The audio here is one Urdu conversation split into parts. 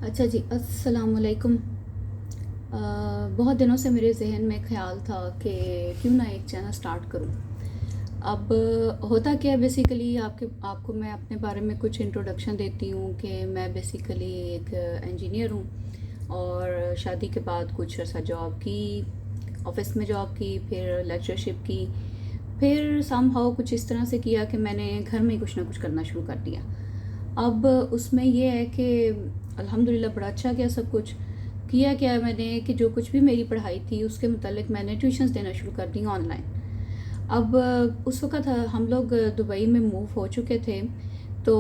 اچھا جی، السلام علیکم۔ بہت دنوں سے میرے ذہن میں خیال تھا کہ کیوں نہ ایک چینل سٹارٹ کروں۔ اب ہوتا کیا بیسیکلی آپ کو میں اپنے بارے میں کچھ انٹروڈکشن دیتی ہوں کہ میں بیسیکلی ایک انجینئر ہوں، اور شادی کے بعد کچھ عرصہ جاب کی، آفس میں جاب کی، پھر لیکچرشپ کی، پھر سم ہاؤ کچھ اس طرح سے کیا کہ میں نے گھر میں کچھ نہ کچھ کرنا شروع کر دیا۔ اب اس میں یہ ہے کہ الحمدللہ بڑا اچھا کیا، سب کچھ کیا میں نے کہ جو کچھ بھی میری پڑھائی تھی اس کے متعلق میں نے ٹیوشنز دینا شروع کر دی آن لائن۔ اب اس وقت ہم لوگ دبئی میں موو ہو چکے تھے، تو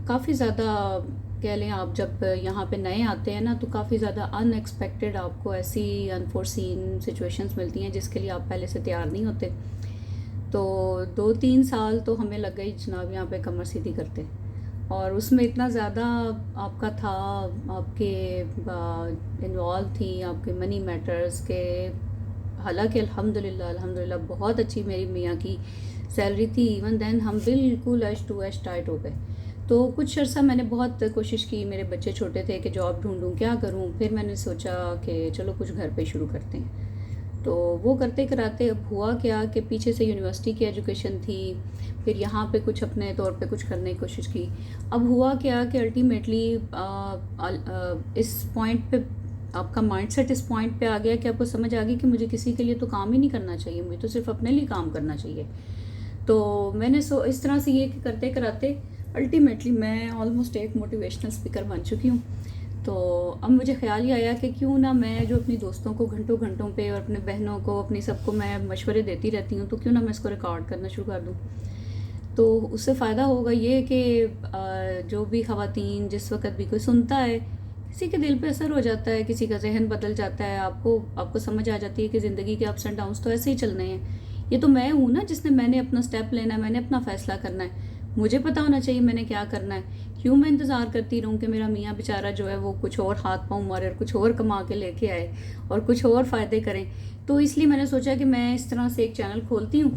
کافی زیادہ کہہ لیں آپ جب یہاں پہ نئے آتے ہیں نا تو کافی زیادہ ان ایکسپیکٹڈ آپ کو ایسی انفورسین سچویشنز ملتی ہیں جس کے لیے آپ پہلے سے تیار نہیں ہوتے۔ تو 2-3 سال تو ہمیں لگ گئی جناب یہاں پہ کمر سیدھی کرتے، اور اس میں اتنا زیادہ آپ کا تھا، آپ کے انوالو تھی آپ کے منی میٹرز کے، حالانکہ الحمدللہ بہت اچھی میری میاں کی سیلری تھی، ایون دین ہم بالکل ایش ٹو ایش ٹائٹ ہو گئے۔ تو کچھ عرصہ میں نے بہت کوشش کی، میرے بچے چھوٹے تھے کہ جاب ڈھونڈوں کیا کروں، پھر میں نے سوچا کہ چلو کچھ گھر پہ شروع کرتے ہیں۔ تو وہ کرتے کراتے اب ہوا کیا کہ پیچھے سے یونیورسٹی کی ایجوکیشن تھی، پھر یہاں پہ کچھ اپنے طور پہ کچھ کرنے کی کوشش کی۔ اب ہوا کیا کہ الٹیمیٹلی اس پوائنٹ پہ آپ کا مائنڈ سیٹ اس پوائنٹ پہ آ گیا کہ آپ کو سمجھ آ گئی کہ مجھے کسی کے لیے تو کام ہی نہیں کرنا چاہیے، مجھے تو صرف اپنے لیے کام کرنا چاہیے۔ تو میں نے اس طرح سے یہ کہ کرتے کراتے الٹیمیٹلی میں آلموسٹ ایک موٹیویشنل اسپیکر بن چکی ہوں۔ تو اب مجھے خیال یہ آیا کہ کیوں نہ میں جو اپنی دوستوں کو گھنٹوں گھنٹوں پہ اور اپنے بہنوں کو اپنی سب کو میں مشورے دیتی رہتی ہوں، تو کیوں نہ میں اس کو ریکارڈ کرنا شروع کر دوں۔ تو اس سے فائدہ ہوگا یہ کہ جو بھی خواتین جس وقت بھی کوئی سنتا ہے، کسی کے دل پہ اثر ہو جاتا ہے، کسی کا ذہن بدل جاتا ہے، آپ کو سمجھ آ جاتی ہے کہ زندگی کے اپس اینڈ ڈاؤنس تو ایسے ہی چلنے ہیں۔ یہ تو میں ہوں نا جس نے میں نے اپنا سٹیپ لینا ہے، میں نے اپنا فیصلہ کرنا ہے، مجھے پتہ ہونا چاہیے میں نے کیا کرنا ہے۔ کیوں میں انتظار کرتی رہوں کہ میرا میاں بیچارہ جو ہے وہ کچھ اور ہاتھ پاؤں مارے اور کچھ اور کما کے لے کے آئے اور کچھ اور فائدے کریں۔ تو اس لیے میں نے سوچا کہ میں اس طرح سے ایک چینل کھولتی ہوں،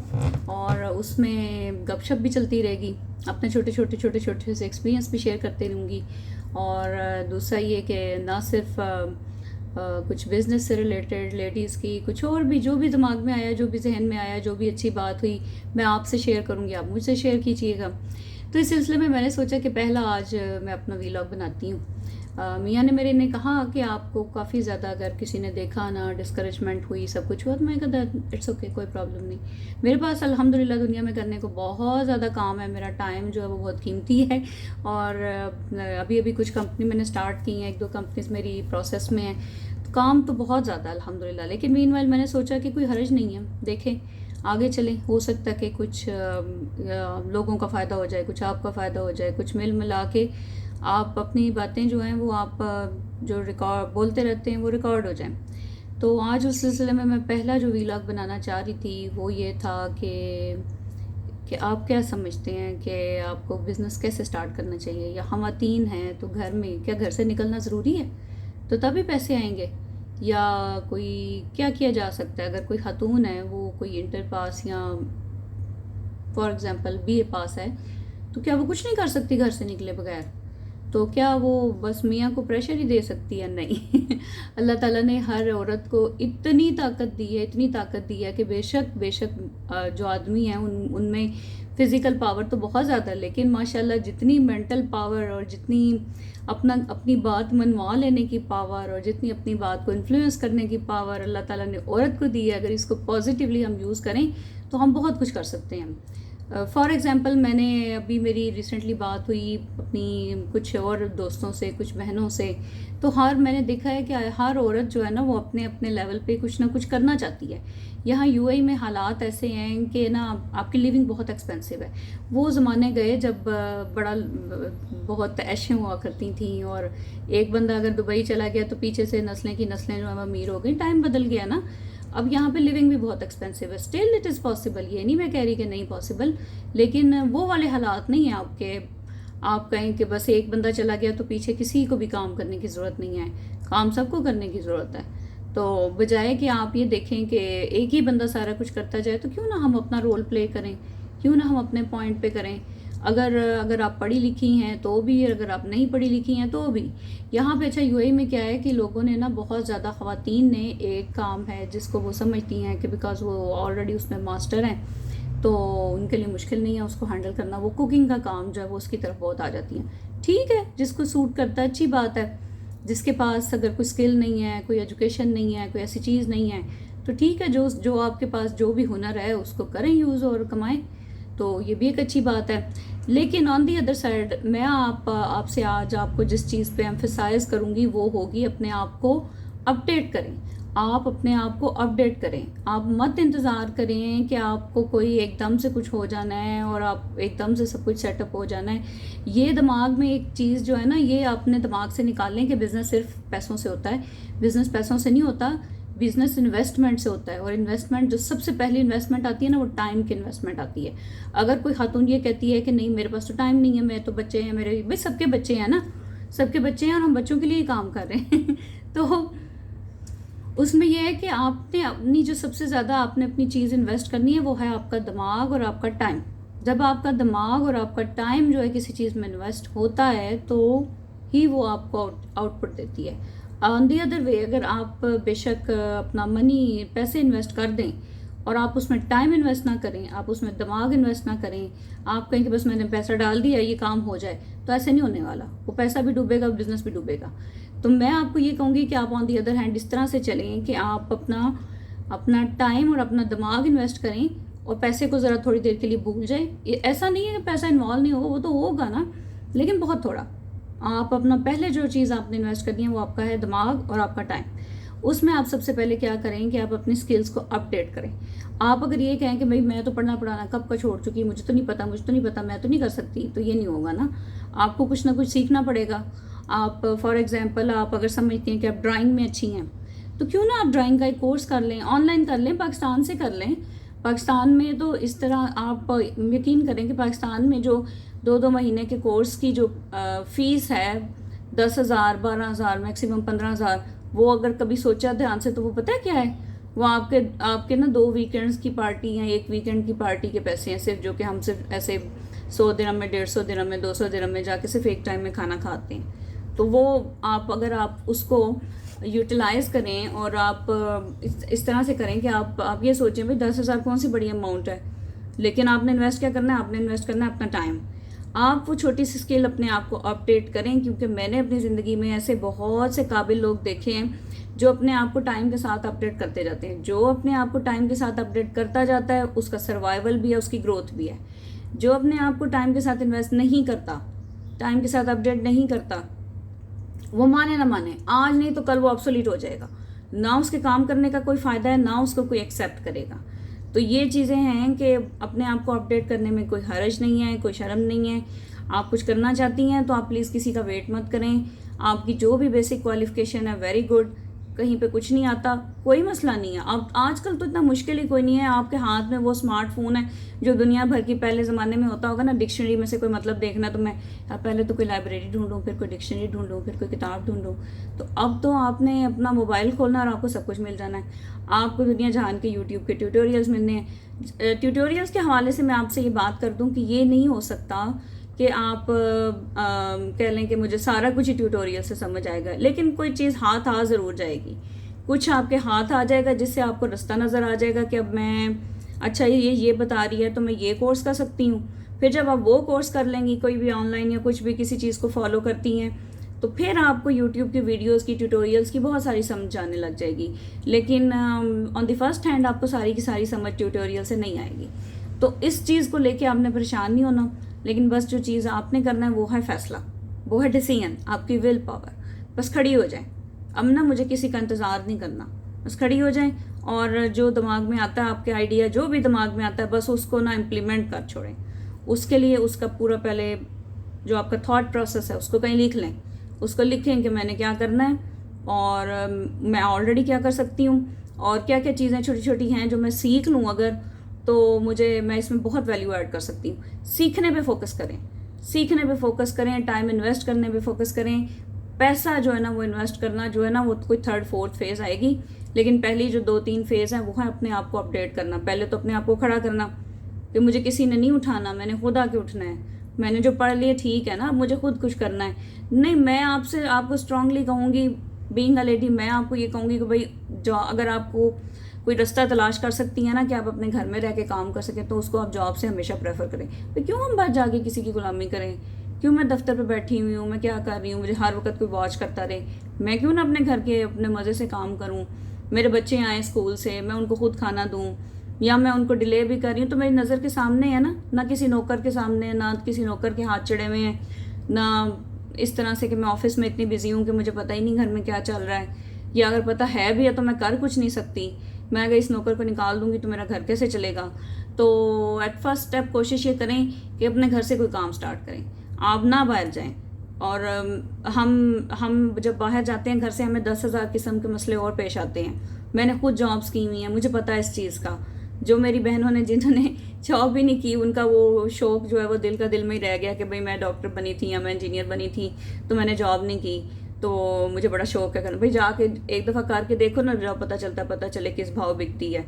اور اس میں گپ شپ بھی چلتی رہے گی، اپنے چھوٹے سے ایکسپیرینس بھی شیئر کرتے رہوں گی۔ اور دوسرا یہ کہ نہ صرف کچھ بزنس سے ریلیٹڈ لیڈیز کی کچھ اور بھی جو بھی دماغ میں آیا، جو بھی ذہن میں آیا، جو بھی اچھی بات ہوئی میں آپ سے شیئر کروں گی، آپ مجھ سے شیئر کیجیے گا۔ تو اس سلسلے میں نے سوچا کہ پہلا آج میں اپنا ویلاگ بناتی ہوں۔ میاں نے میرے نے کہا کہ آپ کو کافی زیادہ اگر کسی نے دیکھا نا ڈسکریجمنٹ ہوئی سب کچھ ہوا، تو میں کہا اٹس اوکے، کوئی پرابلم نہیں، میرے پاس الحمدللہ دنیا میں کرنے کو بہت زیادہ کام ہے، میرا ٹائم جو ہے وہ بہت قیمتی ہے، اور ابھی کچھ کمپنی میں نے سٹارٹ کی ہیں، 1-2 کمپنیز میری پروسیس میں ہیں، تو کام تو بہت زیادہ ہے الحمدللہ۔ لیکن مین وائل میں نے سوچا کہ کوئی حرج نہیں ہے، دیکھیں آگے چلیں، ہو سکتا ہے کہ کچھ لوگوں کا فائدہ ہو جائے، کچھ آپ کا فائدہ ہو جائے، کچھ مل ملا کے آپ اپنی باتیں جو ہیں وہ آپ جو ریکارڈ بولتے رہتے ہیں وہ ریکارڈ ہو جائیں۔ تو آج اس سلسلے میں پہلا جو ویلاگ بنانا چاہ رہی تھی وہ یہ تھا کہ آپ کیا سمجھتے ہیں کہ آپ کو بزنس کیسے سٹارٹ کرنا چاہیے، یا خواتین ہیں تو گھر میں کیا گھر سے نکلنا ضروری ہے تو تبھی پیسے آئیں گے، یا کوئی کیا کیا جا سکتا ہے اگر کوئی خاتون ہے وہ کوئی انٹر پاس یا فار ایگزامپل BA پاس ہے، تو کیا وہ کچھ نہیں کر سکتی گھر سے نکلے بغیر؟ تو کیا وہ بس میاں کو پریشر ہی دے سکتی ہے؟ نہیں اللہ تعالیٰ نے ہر عورت کو اتنی طاقت دی ہے کہ بے شک جو آدمی ہیں ان میں فزیکل پاور تو بہت زیادہ ہے، لیکن ماشاءاللہ جتنی مینٹل پاور اور جتنی اپنی بات منوا لینے کی پاور اور جتنی اپنی بات کو انفلوئنس کرنے کی پاور اللہ تعالیٰ نے عورت کو دی ہے، اگر اس کو پازیٹیولی ہم یوز کریں تو ہم بہت کچھ کر سکتے ہیں۔ فار ایگزامپل میں نے ابھی میری ریسنٹلی بات ہوئی اپنی کچھ اور دوستوں سے، کچھ بہنوں سے، تو میں نے دیکھا ہے کہ ہر عورت جو ہے نا وہ اپنے اپنے لیول پہ کچھ نہ کچھ کرنا چاہتی ہے۔ یہاں UAE میں حالات ایسے ہیں کہ نا آپ کی لیونگ بہت ایکسپینسو ہے۔ وہ زمانے گئے جب بہت عیشیں ہوا کرتی تھیں، اور ایک بندہ اگر دبئی چلا گیا تو پیچھے سے نسلیں کی نسلیں جو ہیں امیر ہو گئی، ٹائم بدل گیا نا۔ اب یہاں پہ لیونگ بھی بہت ایکسپینسو ہے، اسٹل اٹ از پاسبل، یہ نہیں میں کہہ رہی کہ نہیں پاسبل، لیکن وہ والے حالات نہیں ہیں آپ کہیں کہ بس ایک بندہ چلا گیا تو پیچھے کسی کو بھی کام کرنے کی ضرورت نہیں ہے، کام سب کو کرنے کی ضرورت ہے۔ تو بجائے کہ آپ یہ دیکھیں کہ ایک ہی بندہ سارا کچھ کرتا جائے، تو کیوں نہ ہم اپنا رول پلے کریں، کیوں نہ ہم اپنے پوائنٹ پہ کریں۔ اگر آپ پڑھی لکھی ہیں تو بھی، اگر آپ نہیں پڑھی لکھی ہیں تو بھی. یہاں پہ اچھا UAE میں کیا ہے کہ لوگوں نے نا بہت زیادہ خواتین نے ایک کام ہے جس کو وہ سمجھتی ہیں کہ بیکاز وہ آلریڈی اس میں ماسٹر ہیں تو ان کے لیے مشکل نہیں ہے اس کو ہینڈل کرنا. وہ کوکنگ کا کام جو ہے وہ اس کی طرف بہت آ جاتی ہیں. ٹھیک ہے، جس کو سوٹ کرتا ہے اچھی بات ہے. جس کے پاس اگر کوئی اسکل نہیں ہے، کوئی ایجوکیشن نہیں ہے، کوئی ایسی چیز نہیں ہے تو ٹھیک ہے، جو آپ کے پاس جو بھی ہنر ہے اس کو کریں یوز اور کمائیں، تو یہ بھی ایک اچھی بات ہے. لیکن آن دی ادر سائڈ میں آپ سے آج آپ کو جس چیز پہ ایمفیسائز کروں گی وہ ہوگی اپنے آپ کو اپڈیٹ کریں. آپ اپنے آپ کو اپڈیٹ کریں. آپ مت انتظار کریں کہ آپ کو کوئی ایک دم سے کچھ ہو جانا ہے اور آپ ایک دم سے سب کچھ سیٹ اپ ہو جانا ہے. یہ دماغ میں ایک چیز جو ہے نا، یہ اپنے دماغ سے نکال لیں کہ بزنس صرف پیسوں سے ہوتا ہے. بزنس پیسوں سے نہیں ہوتا، بزنس انویسٹمنٹ سے ہوتا ہے. اور انویسٹمنٹ جو سب سے پہلی انویسٹمنٹ آتی ہے نا، وہ ٹائم کی انویسٹمنٹ آتی ہے. اگر کوئی خاتون یہ کہتی ہے کہ نہیں میرے پاس تو ٹائم نہیں ہے، میں تو بچے ہیں میرے، بھائی سب کے بچے ہیں نا، سب کے بچے ہیں اور ہم بچوں کے لیے ہی کام کر رہے ہیں تو اس میں یہ ہے کہ آپ نے اپنی جو سب سے زیادہ آپ نے اپنی چیز انویسٹ کرنی ہے وہ ہے آپ کا دماغ اور آپ کا ٹائم. جب آپ کا دماغ اور آپ کا ٹائم جو ہے کسی چیز میں انویسٹ ہوتا ہے تو ہی وہ آپ کو آؤٹ پٹ دیتی ہے. آن دی ادر وے اگر آپ بے شک اپنا منی پیسے انویسٹ کر دیں اور آپ اس میں ٹائم انویسٹ نہ کریں، آپ اس میں دماغ انویسٹ نہ کریں، آپ کہیں کہ بس میں نے پیسہ ڈال دیا یہ کام ہو جائے، تو ایسے نہیں ہونے والا. وہ پیسہ بھی ڈوبے گا، بزنس بھی ڈوبے گا. تو میں آپ کو یہ کہوں گی کہ آپ آن دی ادر ہینڈ اس طرح سے چلیں کہ آپ اپنا ٹائم اور اپنا دماغ انویسٹ کریں اور پیسے کو ذرا تھوڑی دیر کے لیے بھول جائیں. ایسا نہیں ہے کہ پیسہ انوالو نہیں ہوگا، وہ تو ہوگا نا، لیکن بہت تھوڑا. آپ اپنا پہلے جو چیز آپ نے انویسٹ کرنی ہے وہ آپ کا ہے دماغ اور آپ کا ٹائم. اس میں آپ سب سے پہلے کیا کریں کہ آپ اپنی سکلز کو اپڈیٹ کریں. آپ اگر یہ کہیں کہ بھائی میں تو پڑھنا پڑھانا کب کا چھوڑ چکی، مجھے تو نہیں پتا میں تو نہیں کر سکتی، تو یہ نہیں ہوگا نا. آپ کو کچھ نہ کچھ سیکھنا پڑے گا. آپ فار ایگزامپل آپ اگر سمجھتے ہیں کہ آپ ڈرائنگ میں اچھی ہیں تو کیوں نہ آپ ڈرائنگ کا ایک کورس کر لیں، آن لائن کر لیں، پاکستان سے کر لیں. پاکستان میں تو اس طرح آپ یقین کریں کہ پاکستان میں جو 2 مہینے کے کورس کی جو فیس ہے 10,000 12,000 میکسیمم 15,000، وہ اگر کبھی سوچا دھیان سے تو وہ پتہ ہے کیا ہے، وہ آپ کے نا 2 ویکینڈز کی پارٹی یا 1 ویکینڈ کی پارٹی کے پیسے ہیں صرف، جو کہ ہم صرف ایسے 100 درہم میں 150 درہم میں 200 درہم میں جا کے صرف ایک ٹائم میں کھانا کھاتے ہیں. تو وہ اگر آپ اس کو یوٹیلائز کریں اور آپ اس طرح سے کریں کہ آپ یہ سوچیں بھائی 10,000 کون سی بڑی اماؤنٹ ہے، لیکن آپ نے انویسٹ کیا کرنا ہے، آپ نے انویسٹ کرنا ہے اپنا ٹائم. آپ وہ چھوٹی سی اسکل اپنے آپ کو اپڈیٹ کریں، کیونکہ میں نے اپنی زندگی میں ایسے بہت سے قابل لوگ دیکھے ہیں جو اپنے آپ کو ٹائم کے ساتھ اپڈیٹ کرتے جاتے ہیں. جو اپنے آپ کو ٹائم کے ساتھ اپڈیٹ کرتا جاتا ہے اس کا سروائیول بھی ہے، اس کی گروتھ بھی ہے. جو اپنے آپ کو ٹائم کے ساتھ انویسٹ نہیں کرتا، ٹائم کے ساتھ اپڈیٹ نہیں کرتا، وہ مانے نہ مانے، آج نہیں تو کل وہ آبسولیٹ ہو جائے گا. نہ اس کے کام کرنے کا کوئی فائدہ ہے، نہ اس کو کوئی ایکسیپٹ کرے گا. تو یہ چیزیں ہیں کہ اپنے آپ کو اپڈیٹ کرنے میں کوئی حرج نہیں ہے، کوئی شرم نہیں ہے. آپ کچھ کرنا چاہتی ہیں تو آپ پلیز کسی کا ویٹ مت کریں. آپ کی جو بھی بیسک کوالیفیکیشن ہے ویری گڈ. کہیں پہ کچھ نہیں آتا کوئی مسئلہ نہیں ہے. اب آج کل تو اتنا مشکل ہی کوئی نہیں ہے. آپ کے ہاتھ میں وہ اسمارٹ فون ہے جو دنیا بھر کی، پہلے زمانے میں ہوتا ہوگا نا ڈکشنری میں سے کوئی مطلب دیکھنا تو میں پہلے تو کوئی لائبریری ڈھونڈوں، پھر کوئی ڈکشنری ڈھونڈوں، پھر کوئی کتاب ڈھونڈوں. تو اب تو آپ نے اپنا موبائل کھولنا اور آپ کو سب کچھ مل جانا ہے. آپ کو دنیا جہان کے یوٹیوب کے ٹیوٹوریلز ملنے ہیں. ٹیوٹوریلز کے حوالے سے میں آپ سے یہ بات کر دوں کہ یہ نہیں ہو سکتا کہ آپ کہہ لیں کہ مجھے سارا کچھ ہی ٹیوٹوریل سے سمجھ آئے گا، لیکن کوئی چیز ہاتھ ضرور جائے گی. کچھ آپ کے ہاتھ آ جائے گا جس سے آپ کو رستہ نظر آ جائے گا کہ اب میں اچھا یہ بتا رہی ہے تو میں یہ کورس کر سکتی ہوں. پھر جب آپ وہ کورس کر لیں گی، کوئی بھی آن لائن یا کچھ بھی کسی چیز کو فالو کرتی ہیں، تو پھر آپ کو یوٹیوب کی ویڈیوز کی ٹیوٹوریلز کی بہت ساری سمجھ آنے لگ جائے گی. لیکن آن دی فرسٹ ہینڈ آپ کو ساری کی ساری سمجھ ٹیوٹوریل سے نہیں آئے گی. تو اس چیز کو لے کے آپ نے پریشان نہیں ہونا، لیکن بس جو چیز آپ نے کرنا ہے وہ ہے فیصلہ، وہ ہے ڈیسیژن، آپ کی ول پاور. بس کھڑی ہو جائیں. اب نا مجھے کسی کا انتظار نہیں کرنا، بس کھڑی ہو جائیں اور جو دماغ میں آتا ہے آپ کے آئیڈیا، جو بھی دماغ میں آتا ہے بس اس کو نا امپلیمنٹ کر چھوڑیں. اس کے لیے اس کا پورا پہلے جو آپ کا تھاٹ پروسیس ہے اس کو کہیں لکھ لیں. اس کو لکھیں کہ میں نے کیا کرنا ہے اور میں آلریڈی کیا کر سکتی ہوں اور کیا کیا چیزیں چھوٹی چھوٹی ہیں جو میں سیکھ لوں اگر تو میں اس میں بہت ویلیو ایڈ کر سکتی ہوں. سیکھنے پہ فوکس کریں، سیکھنے پہ فوکس کریں، ٹائم انویسٹ کرنے پہ فوکس کریں. پیسہ جو ہے نا وہ انویسٹ کرنا جو ہے نا وہ کوئی 3rd 4th فیز آئے گی، لیکن پہلی جو 2-3 فیز ہیں وہ ہے اپنے آپ کو اپڈیٹ کرنا. پہلے تو اپنے آپ کو کھڑا کرنا کہ مجھے کسی نے نہیں اٹھانا، میں نے خود آ کے اٹھنا ہے. میں نے جو پڑھ لیا ٹھیک ہے نا، اب مجھے خود کچھ کرنا ہے. نہیں، میں آپ کو اسٹرانگلی کہوں گی، بینگ اے لیڈی، میں آپ کو یہ کہوں گی کہ بھائی جو اگر آپ کو کوئی رستہ تلاش کر سکتی ہیں نا کہ آپ اپنے گھر میں رہ کے کام کر سکیں، تو اس کو آپ جاب سے ہمیشہ پریفر کریں. تو کیوں ہم باہر جا کے کسی کی غلامی کریں؟ کیوں میں دفتر پہ بیٹھی ہوئی ہوں، میں کیا کر رہی ہوں، مجھے ہر وقت کوئی واچ کرتا رہے؟ میں کیوں نہ اپنے گھر کے اپنے مزے سے کام کروں؟ میرے بچے آئیں اسکول سے، میں ان کو خود کھانا دوں، یا میں ان کو ڈیلے بھی کر رہی ہوں تو میری نظر کے سامنے ہے نا، نہ کسی نوکر کے سامنے، نہ کسی نوکر کے ہاتھ چڑھے ہوئے ہیں، نہ اس طرح سے کہ میں آفس میں اتنی بزی ہوں کہ مجھے پتہ ہی نہیں گھر میں کیا چل رہا ہے، یا اگر پتہ ہے بھی ہے تو میں کر کچھ نہیں سکتی. میں اگر اس نوکر کو نکال دوں گی تو میرا گھر کیسے چلے گا؟ تو ایٹ فرسٹ اسٹیپ کوشش یہ کریں کہ اپنے گھر سے کوئی کام سٹارٹ کریں، آپ نہ باہر جائیں. اور ہم جب باہر جاتے ہیں گھر سے، ہمیں 10,000 قسم کے مسئلے اور پیش آتے ہیں. میں نے خود جابس کی ہوئی ہیں، مجھے پتہ ہے اس چیز کا. جو میری بہنوں نے جنہوں نے جاب بھی نہیں کی، ان کا وہ شوق جو ہے وہ دل کا دل میں ہی رہ گیا کہ بھئی میں ڈاکٹر بنی تھی یا میں انجینئر بنی تھی تو میں نے جاب نہیں کی، تو مجھے بڑا شوق ہے کرنا. بھئی جا کے ایک دفعہ کر کے دیکھو نا، جاب پتہ چلے کس بھاؤ بکتی ہے.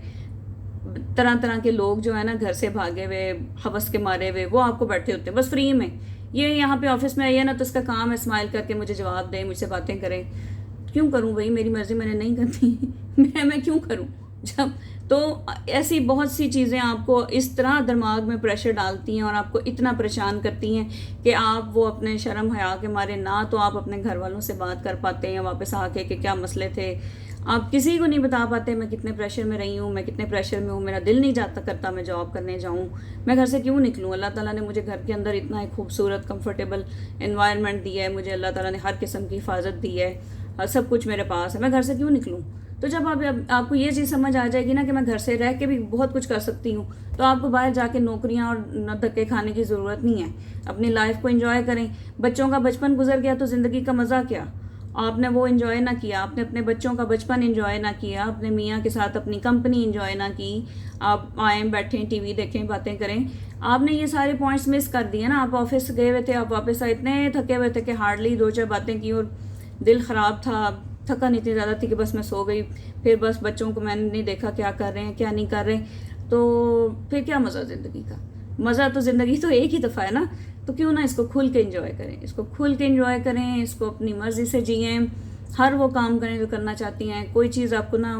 طرح طرح کے لوگ جو ہے نا گھر سے بھاگے ہوئے، ہوس کے مارے ہوئے، وہ آپ کو بیٹھے ہوتے ہیں بس فری میں. یہ یہاں پہ آفس میں آئیے نا تو اس کا کام ہے اسمائل کر کے مجھے جواب دیں، مجھ سے باتیں کریں. کیوں کروں بھائی؟ میری مرضی میں نے نہیں کرتی. میں کیوں کروں؟ جب تو ایسی بہت سی چیزیں آپ کو اس طرح دماغ میں پریشر ڈالتی ہیں اور آپ کو اتنا پریشان کرتی ہیں کہ آپ وہ اپنے شرم حیا کے مارے نہ تو آپ اپنے گھر والوں سے بات کر پاتے ہیں واپس آ کے کہ کیا مسئلے تھے. آپ کسی کو نہیں بتا پاتے میں کتنے پریشر میں رہی ہوں، میں کتنے پریشر میں ہوں، میرا دل نہیں جاتا کرتا میں جاب کرنے جاؤں، میں گھر سے کیوں نکلوں؟ اللہ تعالیٰ نے مجھے گھر کے اندر اتنا ایک خوبصورت کمفرٹیبل انوائرمنٹ دیا ہے، مجھے اللہ تعالیٰ نے ہر قسم کی حفاظت دی ہے، سب کچھ میرے پاس ہے، میں گھر سے کیوں نکلوں؟ تو جب آپ کو یہ چیز سمجھ آ جائے گی نا کہ میں گھر سے رہ کے بھی بہت کچھ کر سکتی ہوں، تو آپ کو باہر جا کے نوکریاں اور دھکے کھانے کی ضرورت نہیں ہے. اپنی لائف کو انجوائے کریں. بچوں کا بچپن گزر گیا تو زندگی کا مزہ کیا؟ آپ نے وہ انجوائے نہ کیا، آپ نے اپنے بچوں کا بچپن انجوائے نہ کیا، اپنے میاں کے ساتھ اپنی کمپنی انجوائے نہ کی. آپ آئیں بیٹھیں ٹی وی دیکھیں باتیں کریں، آپ نے یہ سارے پوائنٹس مس کر دیے نا. آپ آفس گئے ہوئے تھے، آپ واپس آئے اتنے تھکے ہوئے تھے کہ ہارڈلی 2-4 باتیں کی اور دل خراب تھا، تھکن اتنی زیادہ تھی کہ بس میں سو گئی. پھر بس بچوں کو میں نے نہیں دیکھا کیا کر رہے ہیں کیا نہیں کر رہے. تو پھر کیا مزہ زندگی کا؟ مزہ تو زندگی تو ایک ہی دفعہ ہے نا. تو کیوں نہ اس کو کھل کے انجوائے کریں، اس کو کھل کے انجوائے کریں، اس کو اپنی مرضی سے جئیں، ہر وہ کام کریں جو کرنا چاہتی ہیں. کوئی چیز آپ کو نا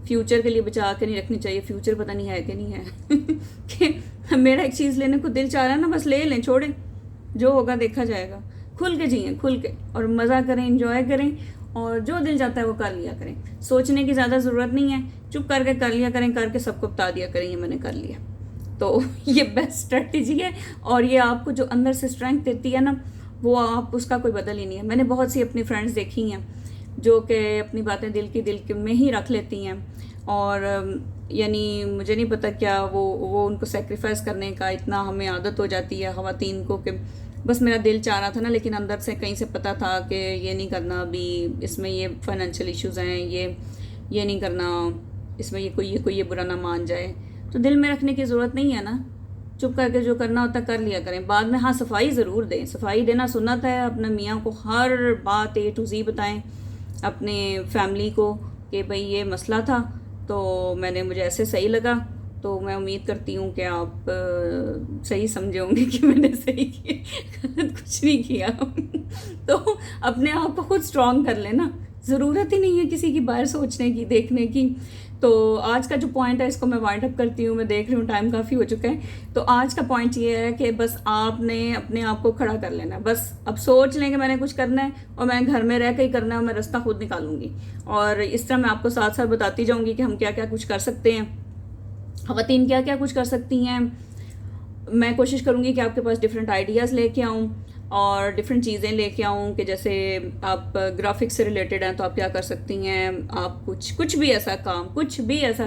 فیوچر کے لیے بچا کے نہیں رکھنی چاہیے. فیوچر پتہ نہیں ہے کہ نہیں ہے کہ میرا ایک چیز لینے کو دل چاہ رہا ہے نا، بس لے لیں، چھوڑیں، جو ہوگا دیکھا جائے گا. کھل کے جئیں، کھل کے، اور مزہ کریں، انجوائے کریں، اور جو دل چاہتا ہے وہ کر لیا کریں. سوچنے کی زیادہ ضرورت نہیں ہے، چپ کر کے کر لیا کریں، کر کے سب کو بتا دیا کریں یہ میں نے کر لیا. تو یہ بیسٹ اسٹریٹجی ہے، اور یہ آپ کو جو اندر سے اسٹرینتھ دیتی ہے نا، وہ آپ اس کا کوئی بدل ہی نہیں ہے. میں نے بہت سی اپنی فرینڈس دیکھی ہیں جو کہ اپنی باتیں دل کے میں ہی رکھ لیتی ہیں، اور یعنی مجھے نہیں پتا کیا وہ ان کو سیکریفائز کرنے کا اتنا ہمیں عادت ہو جاتی ہے خواتین کو کہ بس میرا دل چاہ رہا تھا نا، لیکن اندر سے کہیں سے پتہ تھا کہ یہ نہیں کرنا، ابھی اس میں یہ فائنینشیل ایشوز ہیں، یہ نہیں کرنا، اس میں یہ کوئی برا نہ مان جائے. تو دل میں رکھنے کی ضرورت نہیں ہے نا، چپ کر کے جو کرنا ہوتا کر لیا کریں. بعد میں ہاں صفائی ضرور دیں، صفائی دینا سنت ہے. اپنے میاں کو ہر بات A to Z بتائیں، اپنے فیملی کو کہ بھئی یہ مسئلہ تھا تو مجھے ایسے صحیح لگا، تو میں امید کرتی ہوں کہ آپ صحیح سمجھے ہوں گے کہ میں نے صحیح کیا، کچھ نہیں کیا. تو اپنے آپ کو خود اسٹرانگ کر لینا، ضرورت ہی نہیں ہے کسی کی باہر سوچنے کی، دیکھنے کی. تو آج کا جو پوائنٹ ہے اس کو میں وائنڈ اپ کرتی ہوں، میں دیکھ رہی ہوں ٹائم کافی ہو چکا ہے. تو آج کا پوائنٹ یہ ہے کہ بس آپ نے اپنے آپ کو کھڑا کر لینا ہے. بس اب سوچ لیں کہ میں نے کچھ کرنا ہے اور میں گھر میں رہ کے ہی کرنا ہے، اور میں رستہ خود نکالوں گی. اور اس طرح میں آپ کو ساتھ ساتھ بتاتی جاؤں گی کہ ہم کیا کیا کچھ کر سکتے ہیں، خواتین کیا کیا کچھ کر سکتی ہیں. میں کوشش کروں گی کہ آپ کے پاس ڈفرینٹ آئیڈیاز لے کے آؤں اور ڈفرینٹ چیزیں لے کے آؤں کہ جیسے آپ گرافکس سے ریلیٹڈ ہیں تو آپ کیا کر سکتی ہیں. آپ کچھ بھی ایسا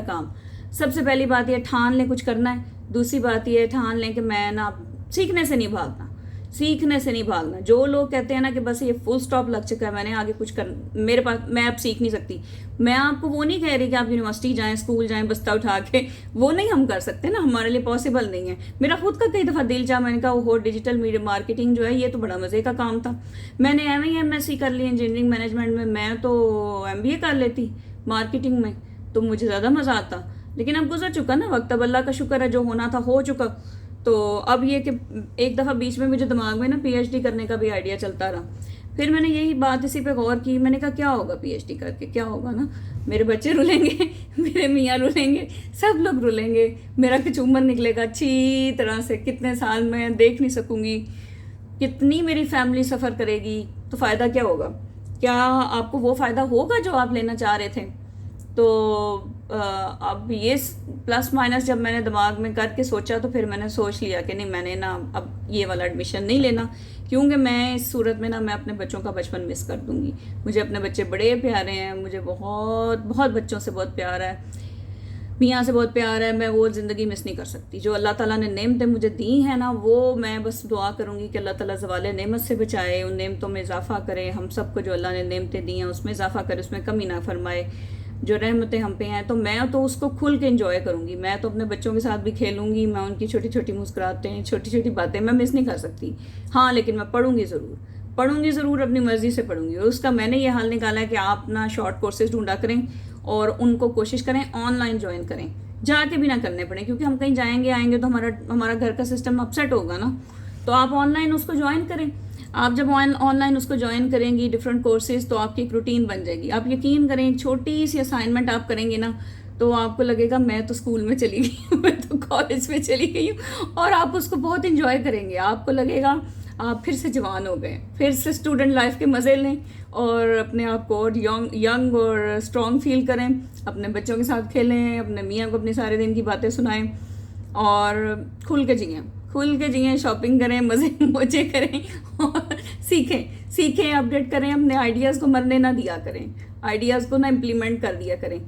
کام سب سے پہلی بات یہ ٹھان لیں کچھ کرنا ہے. دوسری بات یہ ٹھان لیں کہ میں نا سیکھنے سے نہیں بھاگنا. جو لوگ کہتے ہیں نا کہ بس یہ فل سٹاپ لگ چکا ہے، میں نے آگے کچھ میرے پاس، میں اب سیکھ نہیں سکتی. میں آپ کو وہ نہیں کہہ رہی کہ آپ یونیورسٹی جائیں، اسکول جائیں بستہ اٹھا کے، وہ نہیں ہم کر سکتے نا، ہمارے لیے پاسبل نہیں ہے. میرا خود کا کئی دفعہ دل چاہا، میں نے کہا وہ ڈیجیٹل میڈیا مارکیٹنگ جو ہے یہ تو بڑا مزے کا کام تھا. میں نے MSc کر لی انجینئرنگ مینجمنٹ میں تو MBA کر لیتی مارکیٹنگ میں، تو مجھے زیادہ مزہ آتا. لیکن اب گزر چکا نا وقت، اب اللہ کا شکر ہے جو ہونا تھا ہو چکا. تو اب یہ کہ ایک دفعہ بیچ میں مجھے دماغ میں نا پی ایچ ڈی کرنے کا بھی آئیڈیا چلتا رہا. پھر میں نے یہی بات اسی پہ غور کی. میں نے کہا کیا ہوگا پی ایچ ڈی کر کے, کیا ہوگا نا, میرے بچے رولیں گے, میرے میاں رولیں گے, سب لوگ رولیں گے, میرا کچومر نکلے گا اچھی طرح سے, کتنے سال میں دیکھ نہیں سکوں گی, کتنی میری فیملی سفر کرے گی, تو فائدہ کیا ہوگا؟ کیا آپ کو وہ فائدہ ہوگا جو آپ لینا چاہ رہے تھے؟ تو اب یہ پلس مائنس جب میں نے دماغ میں کر کے سوچا تو پھر میں نے سوچ لیا کہ نہیں, میں نے نا اب یہ والا ایڈمیشن نہیں لینا, کیونکہ میں اس صورت میں نا میں اپنے بچوں کا بچپن مس کر دوں گی. مجھے اپنے بچے بڑے پیارے ہیں, مجھے بہت بہت بچوں سے بہت پیار ہے, میاں سے بہت پیار ہے. میں وہ زندگی مس نہیں کر سکتی. جو اللہ تعالیٰ نے نعمتیں مجھے دی ہیں نا, وہ میں بس دعا کروں گی کہ اللہ تعالیٰ زوال نعمت سے بچائے, ان نعمتوں میں اضافہ کرے, ہم سب کو جو اللہ نے نعمتیں دی ہیں اس میں اضافہ کرے, اس میں کمی نہ فرمائے. جو رحمتیں ہم پہ ہیں تو میں تو اس کو کھل کے انجوائے کروں گی. میں تو اپنے بچوں کے ساتھ بھی کھیلوں گی, میں ان کی چھوٹی چھوٹی مسکراتیں, چھوٹی چھوٹی باتیں میں مس نہیں کر سکتی. ہاں لیکن میں پڑھوں گی ضرور, اپنی مرضی سے پڑھوں گی. اور اس کا میں نے یہ حل نکالا ہے کہ آپ نا شارٹ کورسز ڈھونڈا کریں اور ان کو کوشش کریں آن لائن جوائن کریں, جا کے بھی نہ کرنے پڑیں, کیونکہ ہم کہیں جائیں گے آئیں گے تو ہمارا گھر کا سسٹم اپسیٹ ہوگا نا. تو آپ آن لائن اس کو جوائن کریں. آپ جب آن لائن اس کو جوائن کریں گی ڈفرینٹ کورسز, تو آپ کی ایک روٹین بن جائے گی. آپ یقین کریں, ایک چھوٹی سی اسائنمنٹ آپ کریں گے نا تو آپ کو لگے گا میں تو اسکول میں چلی گئی ہوں, میں تو کالج میں چلی گئی ہوں, اور آپ اس کو بہت انجوائے کریں گے. آپ کو لگے گا آپ پھر سے جوان ہو گئے, پھر سے اسٹوڈنٹ لائف کے مزے لیں اور اپنے آپ کو اور ینگ اور اسٹرانگ فیل کریں. اپنے بچوں کے ساتھ کھیلیں, اپنے میاں کو اپنے سارے دن کی باتیں سنائیں اور کھل کے جئیں, شاپنگ کریں, مزے موجے کریں اور سیکھیں, اپڈیٹ کریں. اپنے آئیڈیاز کو مرنے نہ دیا کریں, آئیڈیاز کو نہ امپلیمنٹ کر دیا کریں.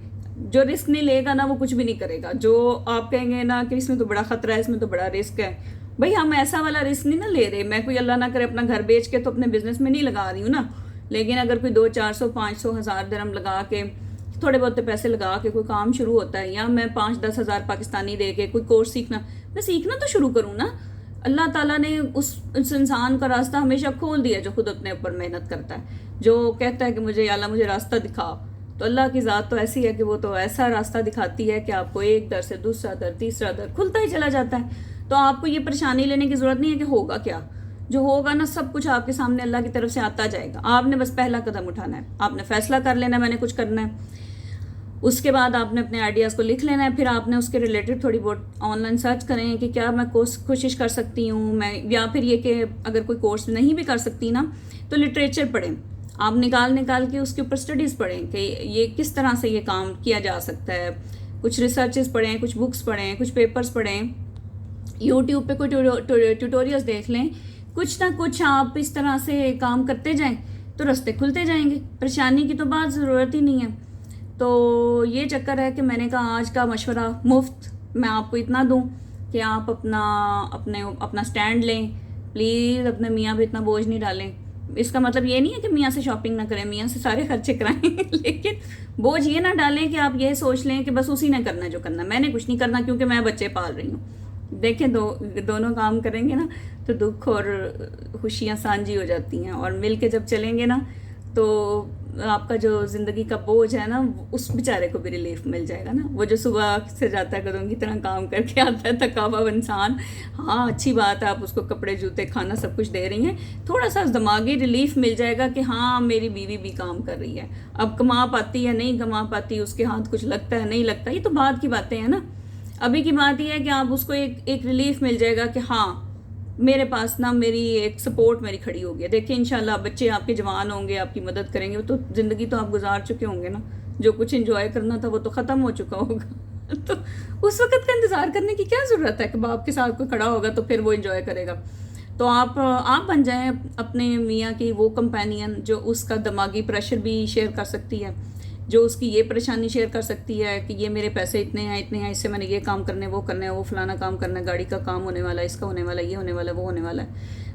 جو رسک نہیں لے گا نا وہ کچھ بھی نہیں کرے گا. جو آپ کہیں گے نا کہ اس میں تو بڑا خطرہ ہے, اس میں تو بڑا رسک ہے, بھائی ہم ایسا والا رسک نہیں نا لے رہے. میں کوئی اللہ نہ کرے اپنا گھر بیچ کے تو اپنے بزنس میں نہیں لگا رہی ہوں نا, لیکن اگر کوئی 200-400 500 ہزار درہم لگا کے, تھوڑے بہت پیسے لگا کے کوئی کام شروع ہوتا ہے, یا میں 5-10 ہزار پاکستانی دے کے کوئی کورس میں سیکھنا تو شروع کروں نا. اللہ تعالیٰ نے اس انسان کا راستہ ہمیشہ کھول دیا جو خود اپنے اوپر محنت کرتا ہے, جو کہتا ہے کہ مجھے یا اللہ مجھے راستہ دکھا. تو اللہ کی ذات تو ایسی ہے کہ وہ تو ایسا راستہ دکھاتی ہے کہ آپ کو ایک در سے دوسرا در, تیسرا در کھلتا ہی چلا جاتا ہے. تو آپ کو یہ پریشانی لینے کی ضرورت نہیں ہے کہ ہوگا کیا. جو ہوگا نا سب کچھ آپ کے سامنے اللہ کی طرف سے آتا جائے گا. آپ نے بس پہلا قدم اٹھانا ہے, آپ نے فیصلہ کر لینا ہے میں نے کچھ کرنا ہے. اس کے بعد آپ نے اپنے آئیڈیاز کو لکھ لینا ہے. پھر آپ نے اس کے ریلیٹڈ تھوڑی بہت آن لائن سرچ کریں کہ کیا میں کوشش کر سکتی ہوں میں, یا پھر یہ کہ اگر کوئی کورس نہیں بھی کر سکتی نا تو لٹریچر پڑھیں. آپ نکال کے اس کے اوپر اسٹڈیز پڑھیں کہ یہ کس طرح سے یہ کام کیا جا سکتا ہے. کچھ ریسرچز پڑھیں, کچھ بکس پڑھیں, کچھ پیپرز پڑھیں, یوٹیوب پہ کوئی ٹیوٹوریلز دیکھ لیں. کچھ نہ کچھ آپ اس طرح سے کام کرتے جائیں تو رستے کھلتے جائیں گے. پریشانی کی تو بات ضرورت ہی نہیں ہے. تو یہ چکر ہے کہ میں نے کہا آج کا مشورہ مفت میں آپ کو اتنا دوں کہ آپ اپنا سٹینڈ لیں. پلیز اپنے میاں پہ اتنا بوجھ نہیں ڈالیں. اس کا مطلب یہ نہیں ہے کہ میاں سے شاپنگ نہ کریں, میاں سے سارے خرچے کرائیں, لیکن بوجھ یہ نہ ڈالیں کہ آپ یہ سوچ لیں کہ بس اسی نے کرنا ہے جو کرنا ہے, میں نے کچھ نہیں کرنا کیونکہ میں بچے پال رہی ہوں. دیکھیں دونوں کام کریں گے نا تو دکھ اور خوشیاں سانجھی ہو جاتی ہیں, اور مل کے جب چلیں گے نا تو آپ کا جو زندگی کا بوجھ ہے نا اس بیچارے کو بھی ریلیف مل جائے گا نا. وہ جو صبح سے جاتا ہے قدم کی طرح کام کر کے آتا ہے تھکا ہوا انسان, ہاں اچھی بات ہے آپ اس کو کپڑے جوتے کھانا سب کچھ دے رہی ہیں, تھوڑا سا دماغی ریلیف مل جائے گا کہ ہاں میری بیوی بھی کام کر رہی ہے. اب کما پاتی ہے نہیں کما پاتی, اس کے ہاتھ کچھ لگتا ہے نہیں لگتا, یہ تو بعد کی باتیں ہیں نا. ابھی کی بات یہ ہے کہ آپ اس کو ایک ریلیف مل جائے گا کہ ہاں میرے پاس نا میری ایک سپورٹ میری کھڑی ہوگی. دیکھیں انشاءاللہ بچے آپ کے جوان ہوں گے, آپ کی مدد کریں گے, تو زندگی تو آپ گزار چکے ہوں گے نا. جو کچھ انجوائے کرنا تھا وہ تو ختم ہو چکا ہوگا. تو اس وقت کا انتظار کرنے کی کیا ضرورت ہے کہ باپ کے ساتھ کوئی کھڑا ہوگا تو پھر وہ انجوائے کرے گا. تو آپ بن جائیں اپنے میاں کی وہ کمپینین جو اس کا دماغی پریشر بھی شیئر کر سکتی ہے, جو اس کی یہ پریشانی شیئر کر سکتی ہے کہ یہ میرے پیسے اتنے ہیں, اس سے میں نے یہ کام کرنے وہ کرنا ہے, وہ فلانا کام کرنا ہے, گاڑی کا کام ہونے والا ہے, اس کا ہونے والا ہے, یہ ہونے والا ہے, وہ ہونے والا ہے.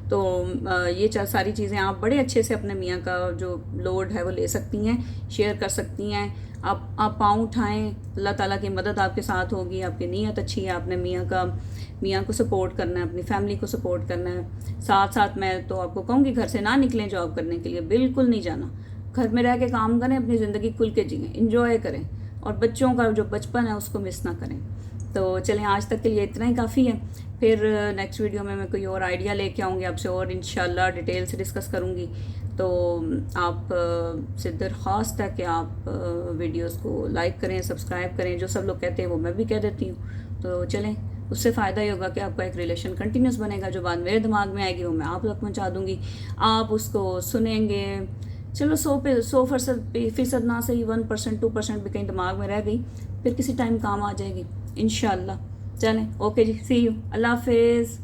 تو یہ ساری چیزیں آپ بڑے اچھے سے اپنے میاں کا جو لوڈ ہے وہ لے سکتی ہیں, شیئر کر سکتی ہیں. آپ پاؤں اٹھائیں, اللہ تعالیٰ کی مدد آپ کے ساتھ ہوگی. آپ کی نیت اچھی ہے, آپ نے میاں کو سپورٹ کرنا ہے, اپنی فیملی کو سپورٹ کرنا ہے. ساتھ میں تو آپ کو کہوں گی گھر سے نہ نکلیں جاب کرنے کے لیے, بالکل نہیں جانا. گھر میں رہ کے کام کریں, اپنی زندگی کھل کے جئیں, انجوائے کریں, اور بچوں کا جو بچپن ہے اس کو مس نہ کریں. تو چلیں آج تک کے لیے اتنا ہی کافی ہے. پھر نیکسٹ ویڈیو میں کوئی اور آئیڈیا لے کے آؤں گی آپ سے، اور انشاءاللہ ڈیٹیل سے ڈسکس کروں گی. تو آپ سے درخواست ہے کہ آپ ویڈیوز کو لائک کریں، سبسکرائب کریں. جو سب لوگ کہتے ہیں وہ میں بھی کہہ دیتی ہوں. تو چلیں، اس سے فائدہ یہ ہوگا کہ آپ کا ایک ریلیشن کنٹینیوس بنے گا. جو بات میرے دماغ میں آئے گی وہ میں آپ تک پہنچا دوں گی، آپ اس کو سنیں گے. چلو 100% نہ صحیح 1% 2% بھی کہیں دماغ میں رہ گئی، پھر کسی ٹائم کام آ جائے گی انشاءاللہ. چلیں اوکے جی، سی یو، اللہ حافظ.